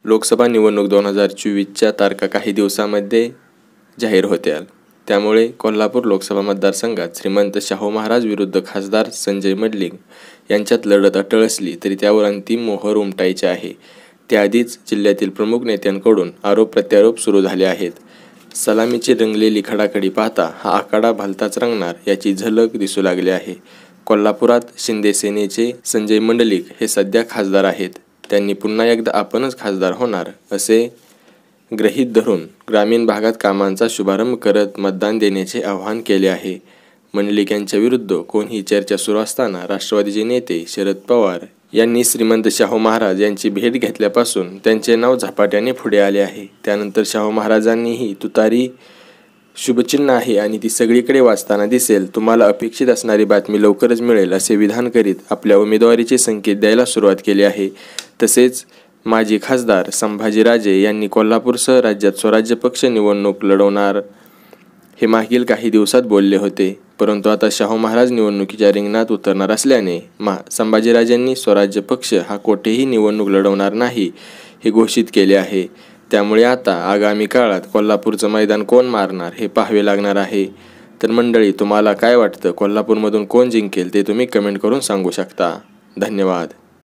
लोकसभा निवडणूक 2024च्या तारखा काही दिवसांमध्ये जाहीर होत्या. त्यामुळे कोल्हापूर लोकसभा मतदारसंघात श्रीमंत शाहू महाराज विरुद्ध खासदार संजय मंडलिक यांच्यात लढत अटळ असली तरी त्यावर अंतिम मोहर उमटायची आहे. त्याआधीच जिल्ह्यातील प्रमुख नेत्यांकडून आरोप प्रत्यारोप सुरू झाले आहेत. सलामीची रंगलेली खडाखडी पाहता हा आखाडा भलताच रंगणार याची झलक दिसू लागली आहे. कोल्हापुरात शिंदे सेनेचे संजय मंडलिक हे सध्या खासदार आहेत. त्यांनी पुन्हा एकदा आपणच खासदार होणार असे गृहीत धरून ग्रामीण भागात कामांचा शुभारंभ करत मतदान देण्याचे आवाहन केले आहे. मंडलिक यांच्या विरुद्ध कोणीही चर्चा सुरू असताना राष्ट्रवादीचे नेते शरद पवार यांनी श्रीमंत शाहू महाराज यांची भेट घेतल्यापासून त्यांचे नाव झपाट्याने पुढे आले आहे. त्यानंतर शाहू महाराजांनीही तुतारी शुभचिन्ह आहे आणि ती सगळीकडे वाचताना दिसेल, तुम्हाला अपेक्षित असणारी बातमी लवकरच मिळेल असे विधान करीत आपल्या उमेदवारीचे संकेत द्यायला सुरुवात केली आहे. तसेच माजी खासदार संभाजीराजे यांनी कोल्हापूरसह राज्यात स्वराज्य पक्ष निवडणूक लढवणार हे मागील काही दिवसात बोलले होते. परंतु आता शाहू महाराज निवडणुकीच्या रिंगणात उतरणार असल्याने संभाजीराजेंनी स्वराज्य पक्ष हा कोठेही निवडणूक लढवणार नाही हे घोषित केले आहे. त्यामुळे आता आगामी काळात कोल्हापूरचं मैदान कोण मारणार हे पाहावे लागणार आहे. तर मंडळी, तुम्हाला काय वाटतं, कोल्हापूरमधून कोण जिंकेल ते तुम्ही कमेंट करून सांगू शकता. धन्यवाद.